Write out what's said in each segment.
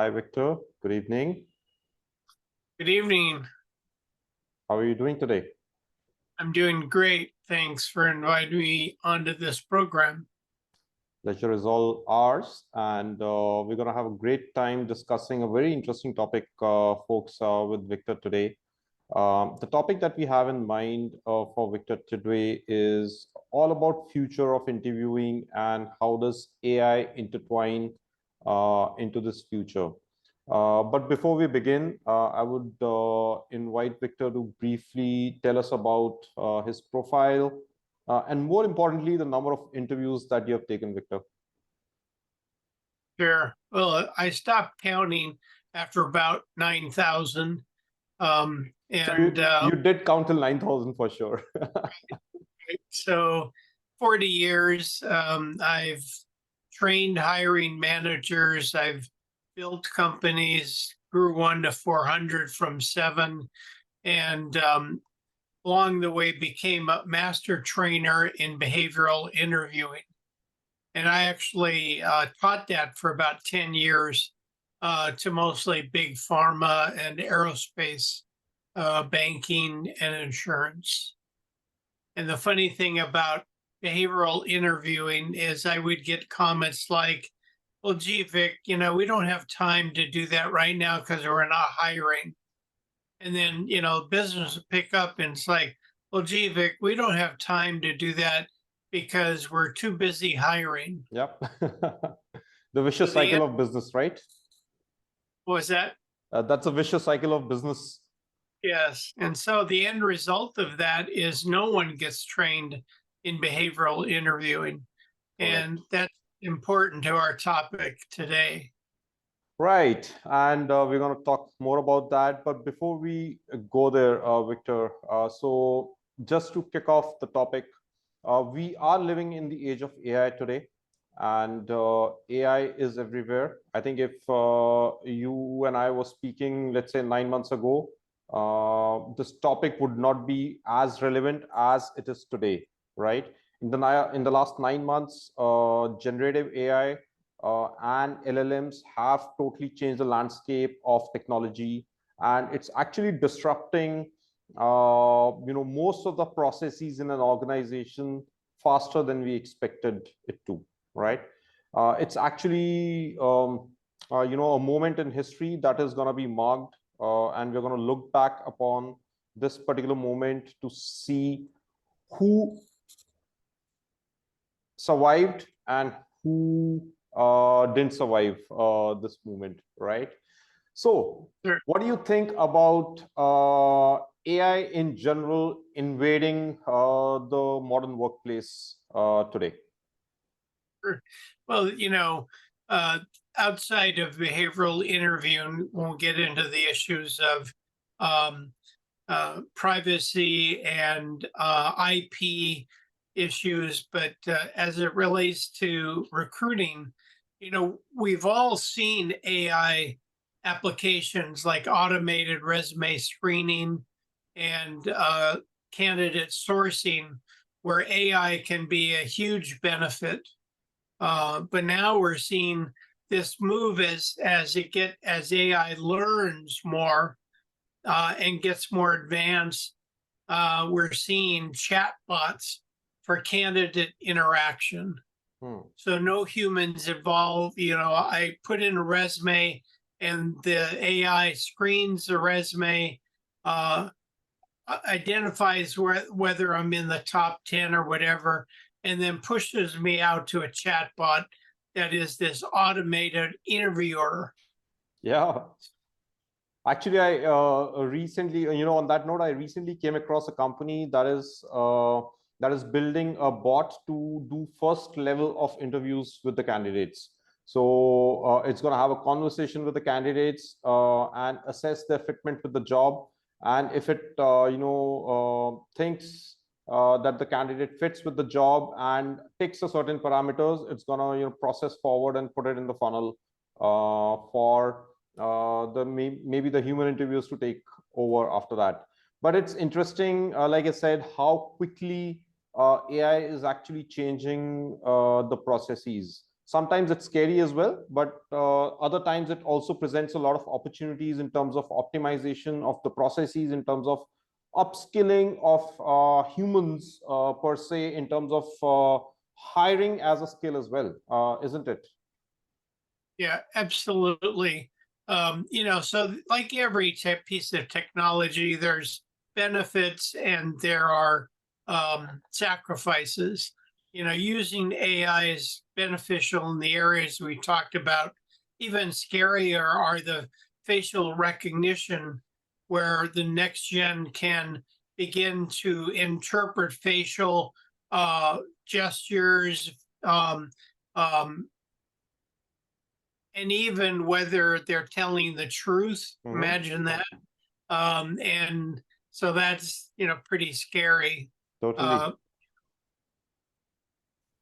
Hi, Victor. Good evening. Good evening. How are you doing today? I'm doing great. Thanks for inviting me onto this program. Pleasure is all ours. And we're going to have a great time discussing a very interesting topic, folks, with Victor today. The topic that we have in mind for Victor today is all about future of interviewing and how does AI intertwine into this future. But before we begin, I would invite Victor to briefly tell us about his profile and more importantly, the number of interviews that you have taken, Victor. Sure. Well, I stopped counting after about 9,000. So you did count till 9,000 for sure. So 40 years, I've trained hiring managers. I've built companies, grew 1 to 400 from 7, and along the way became a master trainer in behavioral interviewing. And I actually taught that for about 10 years to mostly big pharma and aerospace, banking and insurance. And the funny thing about behavioral interviewing is I would get comments like, well, gee, Vic, we don't have time to do that right now because we're not hiring. And then, business will pick up and it's like, well, gee, Vic, we don't have time to do that because we're too busy hiring. Yep. The vicious cycle of business, right? What was that? That's a vicious cycle of business. Yes. And so the end result of that is no one gets trained in behavioral interviewing. Correct. And that's important to our topic today. Right. And we're going to talk more about that. But before we go there, Victor, so just to kick off the topic, we are living in the age of AI today, and AI is everywhere. I think if you and I were speaking, let's say 9 months ago, this topic would not be as relevant as it is today, right? In the last 9 months, generative AI and LLMs have totally changed the landscape of technology, and it's actually disrupting most of the processes in an organization faster than we expected it to, right? It's actually a moment in history that is going to be marked, and we're going to look back upon this particular moment to see who survived and who didn't survive this moment, right? So Sure. What do you think about AI in general invading the modern workplace today? Sure. Well, outside of behavioral interviewing, we'll get into the issues of privacy and IP issues. But as it relates to recruiting, we've all seen AI applications like automated resume screening and candidate sourcing, where AI can be a huge benefit. But now we're seeing this move as AI learns more and gets more advanced. We're seeing chatbots for candidate interaction. So no humans involved. I put in a resume and the AI screens the resume, identifies whether I'm in the top 10 or whatever, and then pushes me out to a chatbot that is this automated interviewer. Yeah. Actually, I recently, on that note, I recently came across a company that is building a bot to do first level of interviews with the candidates. So it's going to have a conversation with the candidates and assess their fitment with the job. And if it, thinks that the candidate fits with the job and ticks a certain parameters, it's going to process forward and put it in the funnel for maybe the human interviews to take over after that. But it's interesting, like I said, how quickly AI is actually changing the processes. sometimes it's scary as well, but other times it also presents a lot of opportunities in terms of optimization of the processes, in terms of upskilling of humans per se, in terms of hiring as a skill as well, isn't it? Yeah, absolutely. So like every piece of technology, there's benefits and there are sacrifices. Using AI is beneficial in the areas we talked about. Even scarier are the facial recognition, where the next gen can begin to interpret facial gestures, um, um, and even whether they're telling the truth. Imagine that. And so that's pretty scary. Totally.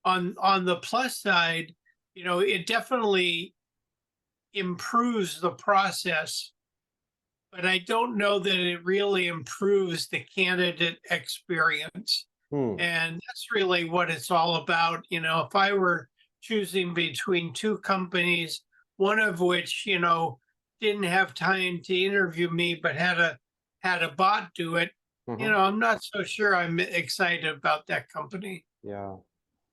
On the plus side, it definitely improves the process, but I don't know that it really improves the candidate experience. And that's really what it's all about. If I were choosing between two companies, one of which, didn't have time to interview me, but had a bot do it, I'm not so sure I'm excited about that company. Yeah,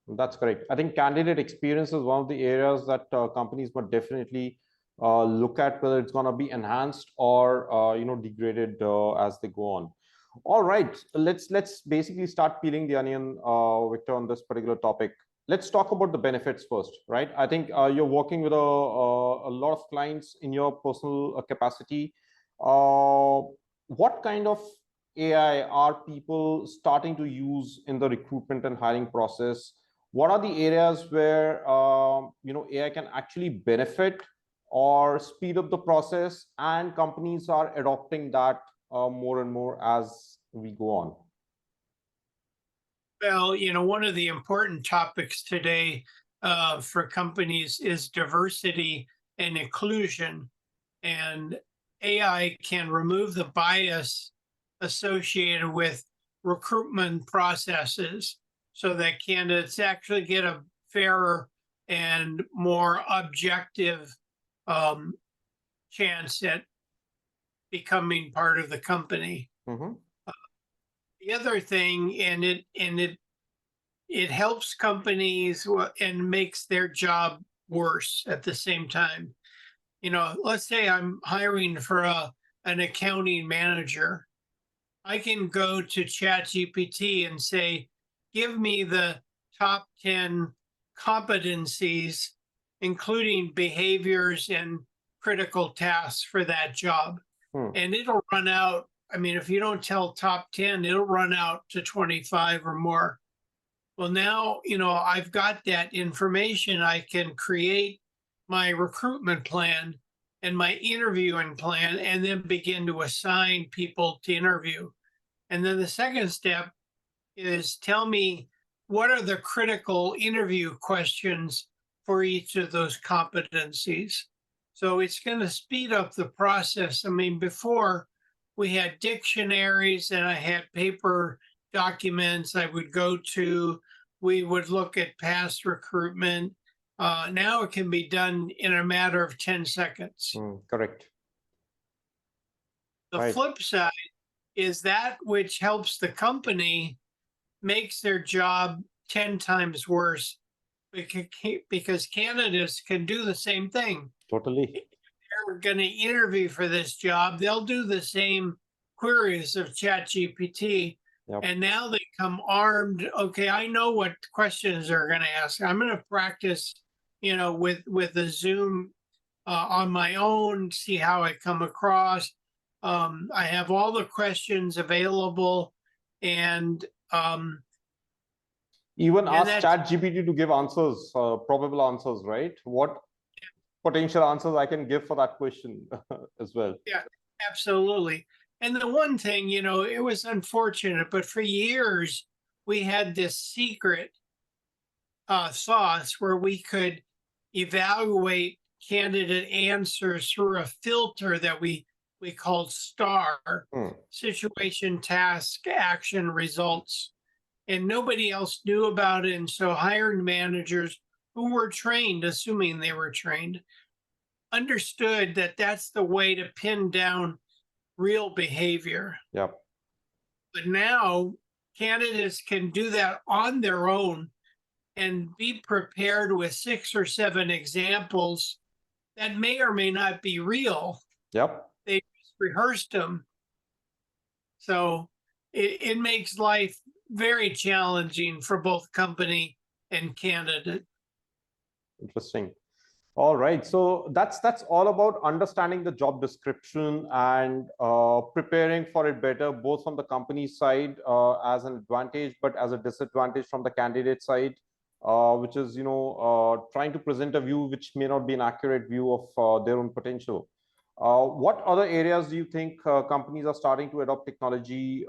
that's correct. I think candidate experience is one of the areas that companies must definitely look at, whether it's going to be enhanced or degraded as they go on. All right, let's basically start peeling the onion, Victor, on this particular topic. Let's talk about the benefits first, right? I think you're working with a lot of clients in your personal capacity. What kind of AI are people starting to use in the recruitment and hiring process? What are the areas where AI can actually benefit or speed up the process, and companies are adopting that more and more as we go on? Well, one of the important topics today for companies is diversity and inclusion. And AI can remove the bias associated with recruitment processes so that candidates actually get a fairer and more objective chance at becoming part of the company. The other thing, and it helps companies and makes their job worse at the same time. Let's say I'm hiring for an accounting manager. I can go to ChatGPT and say, give me the top 10 competencies, including behaviors and critical tasks for that job. And it'll run out. I mean, if you don't tell top 10, it'll run out to 25 or more. Well, now, I've got that information. I can create my recruitment plan and my interviewing plan, and then begin to assign people to interview. And then the second step is tell me what are the critical interview questions for each of those competencies. So it's going to speed up the process. I mean, before we had dictionaries and I had paper documents I would go to. We would look at past recruitment. Now it can be done in a matter of 10 seconds. Correct. The flip side is that which helps the company makes their job 10 times worse because candidates can do the same thing. Totally. If they're going to interview for this job, they'll do the same queries of ChatGPT. Yep. And now they come armed. Okay, I know what questions they're going to ask. I'm going to practice, with a Zoom on my own, see how I come across. I have all the questions available, and even ask ChatGPT to give answers, probable answers, right? What potential answers I can give for that question as well. Yeah, absolutely. And the one thing, it was unfortunate, but for years we had this secret sauce where we could evaluate candidate answers through a filter that we called STAR, situation, task, action, results. And nobody else knew about it. And so hiring managers who were trained, assuming they were trained, understood that that's the way to pin down real behavior. Yep. But now candidates can do that on their own and be prepared with 6 or 7 examples that may or may not be real. Yep. They just rehearsed them. So it makes life very challenging for both company and candidate. Interesting. All right. So that's all about understanding the job description and preparing for it better, both from the company side as an advantage, but as a disadvantage from the candidate side, which is, trying to present a view which may not be an accurate view of their own potential. What other areas do you think companies are starting to adopt technology,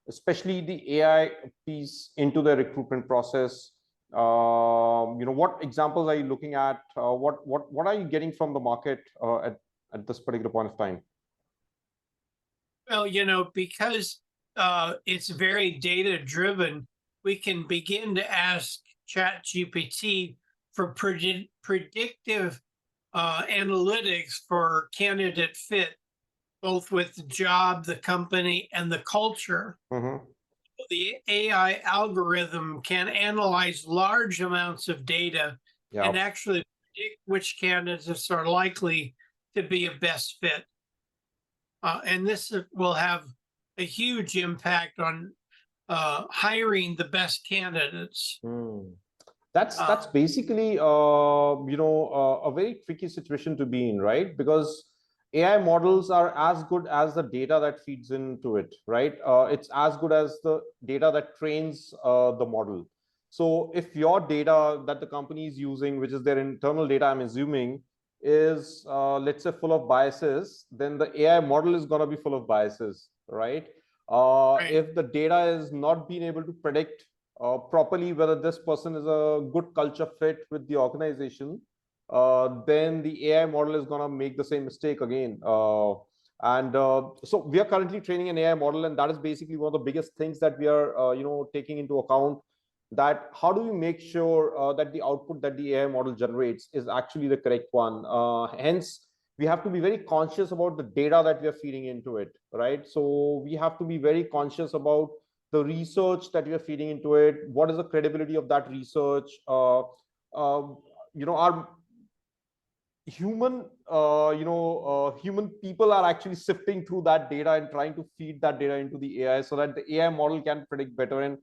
especially the AI piece, into the recruitment process? What examples are you looking at? What are you getting from the market at this particular point of time? Well, because it's very data driven, we can begin to ask ChatGPT for predictive analytics for candidate fit, both with the job, the company, and the culture. Mm-hmm. The AI algorithm can analyze large amounts of data and actually predict which candidates are likely to be a best fit. And this will have a huge impact on hiring the best candidates. That's basically a very tricky situation to be in, right? Because AI models are as good as the data that feeds into it, right? It's as good as the data that trains the model. So if your data that the company is using, which is their internal data, I'm assuming, is let's say full of biases, then the AI model is going to be full of biases, right? Right. If the data is not being able to predict properly whether this person is a good culture fit with the organization, then the AI model is going to make the same mistake again. So we are currently training an AI model, and that is basically one of the biggest things that we are, taking into account. That how do we make sure that the output that the AI model generates is actually the correct one? Hence, we have to be very conscious about the data that we are feeding into it, right? So we have to be very conscious about the research that we are feeding into it. What is the credibility of that research? Our human people are actually sifting through that data and trying to feed that data into the AI so that the AI model can predict better and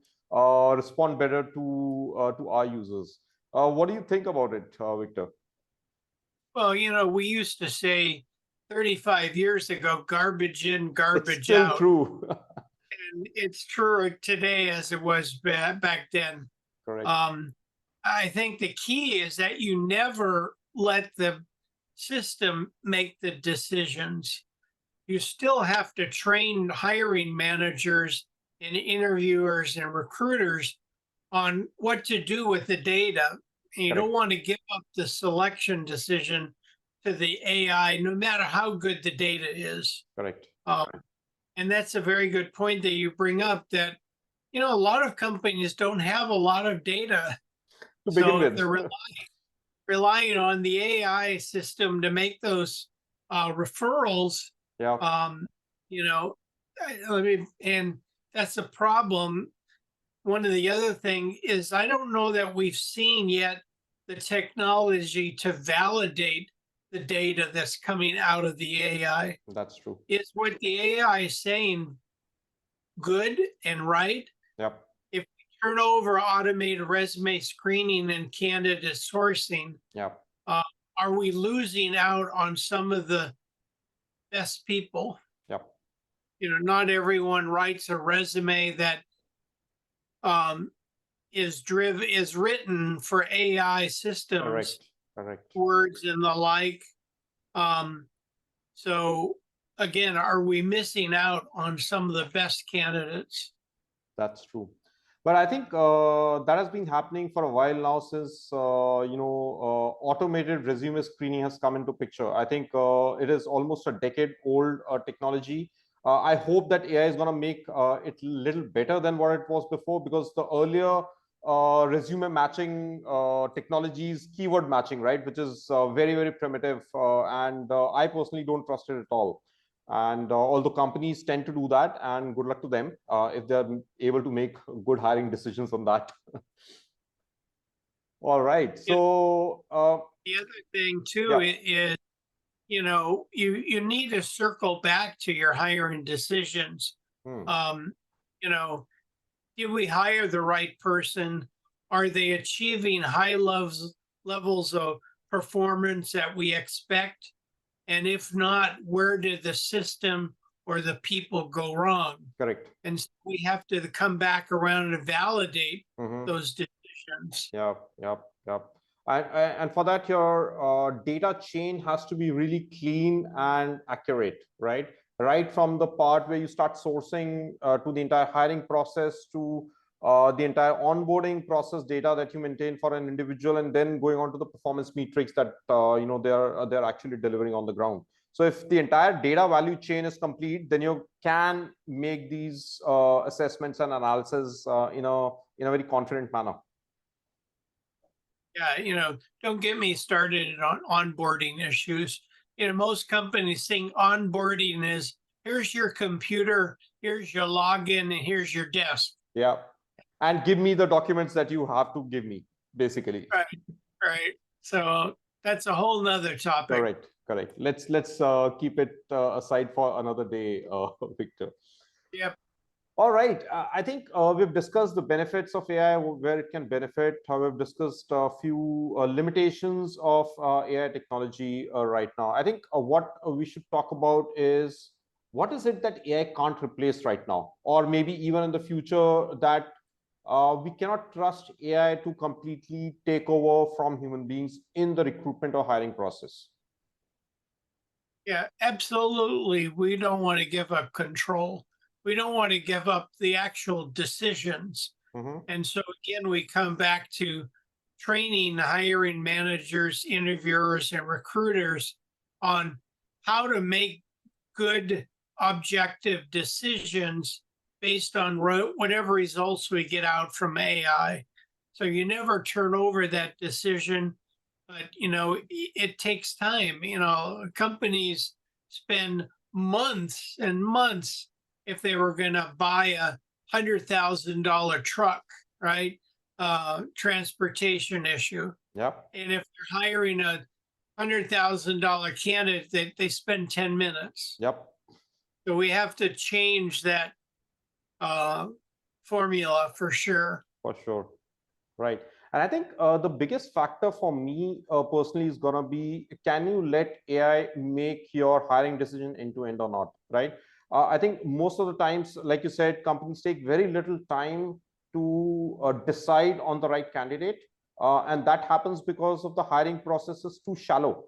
respond better to our users. What do you think about it, Victor? Well, we used to say 35 years ago, garbage in, It's garbage still out. true. And it's true today as it was back then. Correct. I think the key is that you never let the system make the decisions. You still have to train hiring managers and interviewers and recruiters on what to do with the data. And you Correct. don't want to give up the selection decision to the AI, no matter how good the data is. Correct. And that's a very good point that you bring up, that, a lot of companies don't have a lot of data. To begin So with. they're relying on the AI system to make those referrals. Yeah. And that's a problem. One of the other thing is, I don't know that we've seen yet the technology to validate the data that's coming out of the AI. That's true. Is what the AI is saying good and right? Yep. If we turn over automated resume screening and candidate sourcing, Yep. are we losing out on some of the best people? Yep. Not everyone writes a resume that is written for AI systems. Correct. Words and the like. So again, are we missing out on some of the best candidates? That's true. But I think that has been happening for a while now, since automated resume screening has come into picture. I think it is almost a decade old technology. I hope that AI is going to make it a little better than what it was before, because the earlier resume matching technologies, keyword matching, right? Which is very, very primitive. And I personally don't trust it at all. And although companies tend to do that, and good luck to them if they're able to make good hiring decisions on that. All right. So The other thing too yeah. is, you need to circle back to your hiring decisions. Hmm. You know, did we hire the right person? Are they achieving high levels of performance that we expect? And if not, where did the system or the people go wrong? Correct. And so we have to come back around and validate Mm-hmm. those decisions. Yep, yep, yep. And for that, your data chain has to be really clean and accurate, right? Right from the part where you start sourcing to the entire hiring process to the entire onboarding process data that you maintain for an individual, and then going on to the performance metrics that they're actually delivering on the ground. So if the entire data value chain is complete, then you can make these assessments and analysis in a very confident manner. Yeah, don't get me started on onboarding issues. Most companies think onboarding is here's your computer, here's your login, and here's your desk. Yeah. And give me the documents that you have to give me, basically. Right, right. So that's a whole nother topic. Correct, correct. Let's keep it aside for another day, Victor. Yep. All right. I think we've discussed the benefits of AI, where it can benefit. We've discussed a few limitations of AI technology right now. I think what we should talk about is what is it that AI can't replace right now, or maybe even in the future that we cannot trust AI to completely take over from human beings in the recruitment or hiring process. Yeah, absolutely. We don't want to give up control. We don't want to give up the actual decisions. Mm-hmm. And so again, we come back to training hiring managers, interviewers, and recruiters on how to make good, objective decisions based on whatever results we get out from AI. So you never turn over that decision, but it takes time. Companies spend months and months if they were going to buy $100,000 truck, right? Transportation issue. Yep. And if they're hiring a $100,000 candidate, they spend 10 minutes. Yep. So we have to change that formula for sure. For sure. Right. And I think the biggest factor for me personally is going to be, can you let AI make your hiring decision end to end or not? Right. I think most of the times, like you said, companies take very little time to decide on the right candidate. And that happens because of the hiring process is too shallow.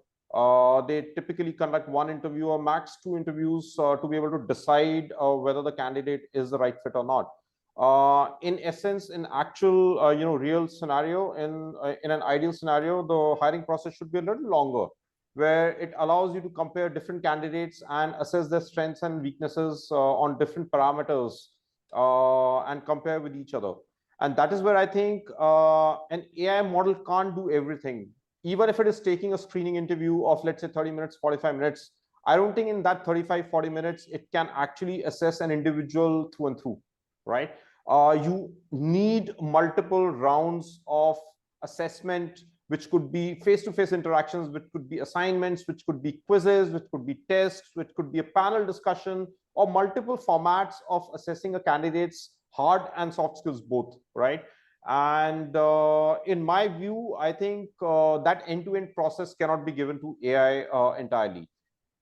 They typically conduct one interview or max two interviews to be able to decide whether the candidate is the right fit or not. In essence, in actual, real scenario, in an ideal scenario, the hiring process should be a little longer, where it allows you to compare different candidates and assess their strengths and weaknesses on different parameters and compare with each other. And that is where I think an AI model can't do everything. Even if it is taking a screening interview of, let's say, 30 minutes, 45 minutes, I don't think in that 35, 40 minutes, it can actually assess an individual through and through, right? You need multiple rounds of assessment, which could be face-to-face interactions, which could be assignments, which could be quizzes, which could be tests, which could be a panel discussion, or multiple formats of assessing a candidate's hard and soft skills both, right? And in my view, I think that end-to-end process cannot be given to AI entirely.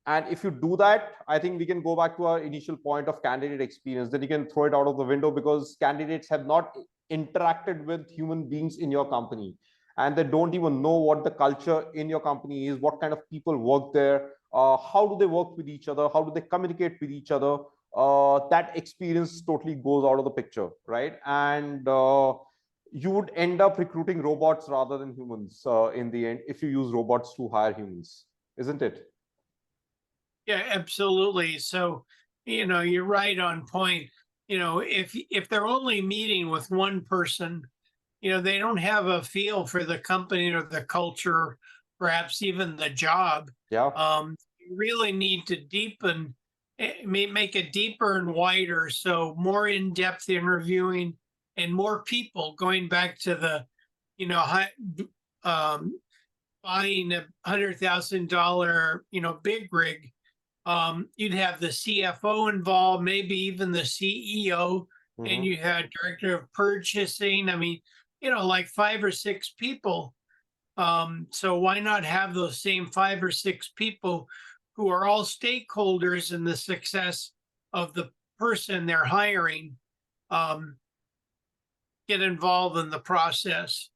And if you do that, I think we can go back to our initial point of candidate experience. Then you can throw it out of the window because candidates have not interacted with human beings in your company. And they don't even know what the culture in your company is, what kind of people work there, how do they work with each other, how do they communicate with each other. That experience totally goes out of the picture, right? And you would end up recruiting robots rather than humans in the end if you use robots to hire humans, isn't it? Yeah, absolutely. So, you're right on point. If they're only meeting with one person, they don't have a feel for the company or the culture, perhaps even the job. Yeah. You really need to deepen, make it deeper and wider. So more in-depth interviewing and more people going back to the, um, buying $100,000, big rig. You'd have the CFO involved, maybe even the CEO, and Mhm. you had director of purchasing. I mean, like 5 or 6 people. So why not have those same 5 or 6 people who are all stakeholders in the success of the person they're hiring, um, get involved in the process?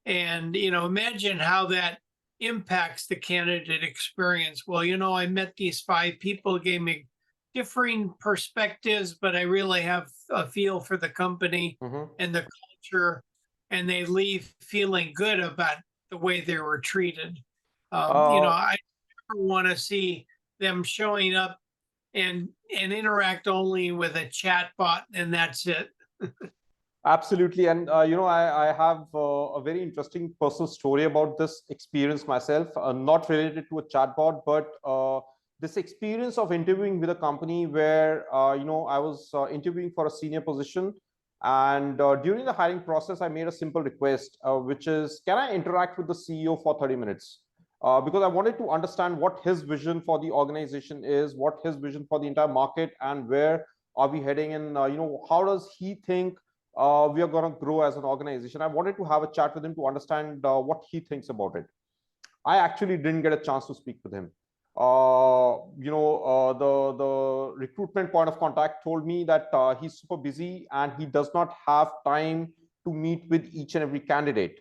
And, imagine how that impacts the candidate experience. Well, I met these 5 people, gave me differing perspectives, but I really have a feel for the company Mhm. and the culture, and they leave feeling good about the way they were treated. Uh, I never want to see them showing up and interact only with a chat bot and that's it. Absolutely. And, I have a very interesting personal story about this experience myself, not related to a chatbot, but this experience of interviewing with a company where, I was interviewing for a senior position. And during the hiring process, I made a simple request, which is, can I interact with the CEO for 30 minutes? Because I wanted to understand what his vision for the organization is, what his vision for the entire market, and where are we heading? And, how does he think we are going to grow as an organization? I wanted to have a chat with him to understand what he thinks about it. I actually didn't get a chance to speak with him. The recruitment point of contact told me that he's super busy and he does not have time to meet with each and every candidate.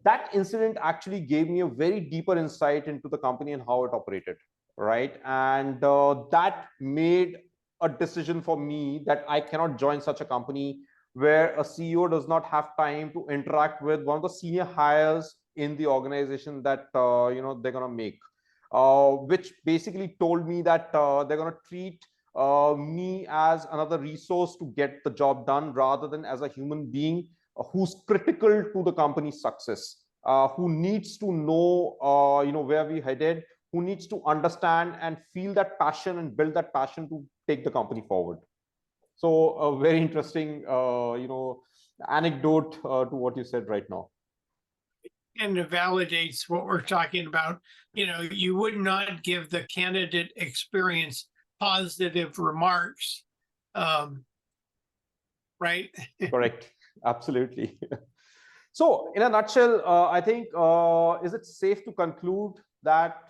That incident actually gave me a very deeper insight into the company and how it operated, right? And that made a decision for me that I cannot join such a company where a CEO does not have time to interact with one of the senior hires in the organization that they're going to make, which basically told me that they're going to treat me as another resource to get the job done rather than as a human being who's critical to the company's success, who needs to know, where we headed, who needs to understand and feel that passion and build that passion to take the company forward. So a very interesting, anecdote to what you said right now. And it validates what we're talking about. You would not give the candidate experience positive remarks, right? Correct. Absolutely. So, in a nutshell, I think, is it safe to conclude that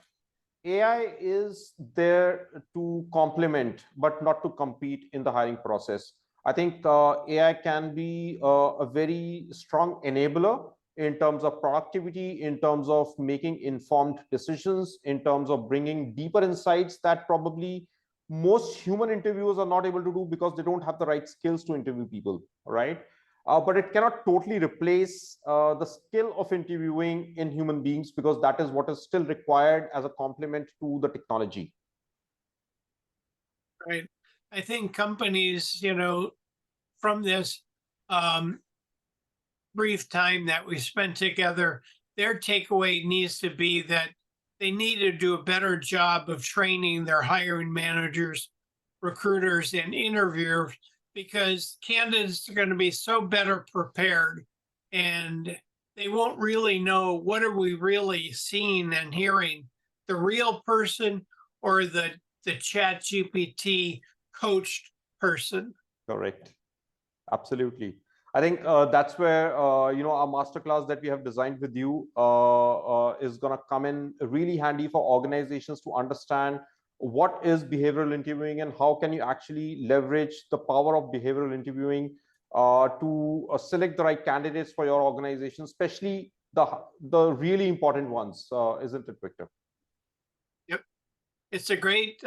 AI is there to complement, but not to compete in the hiring process? I think AI can be a very strong enabler in terms of productivity, in terms of making informed decisions, in terms of bringing deeper insights that probably most human interviewers are not able to do because they don't have the right skills to interview people, right? But it cannot totally replace the skill of interviewing in human beings, because that is what is still required as a complement to the technology. Right. I think companies, from this um, brief time that we spent together, their takeaway needs to be that they need to do a better job of training their hiring managers, recruiters, and interviewers, because candidates are going to be so better prepared, and they won't really know what are we really seeing and hearing, the real person or the chat GPT coached person. Correct. Absolutely. I think that's where our masterclass that we have designed with you is going to come in really handy for organizations to understand what is behavioral interviewing and how can you actually leverage the power of behavioral interviewing to select the right candidates for your organization, especially the really important ones, isn't it, Victor? Yep. It's a great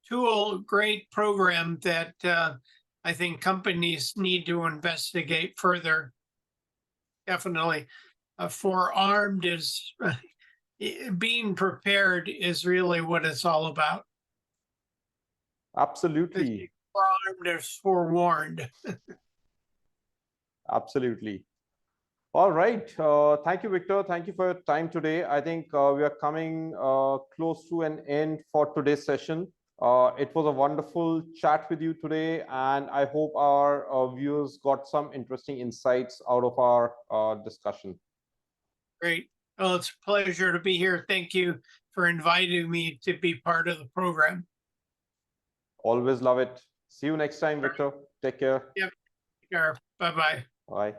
tool, great program that I think companies need to investigate further. Definitely. Forearmed is being prepared is really what it's all about. Absolutely. Forearmed is forewarned. Absolutely. All right. Thank you, Victor. Thank you for your time today. I think we are coming close to an end for today's session. It was a wonderful chat with you today, and I hope our viewers got some interesting insights out of our discussion. Great. Well, it's a pleasure to be here. Thank you for inviting me to be part of the program. Always love it. See you next time, Victor. Take care. Yep. Bye-bye. Bye.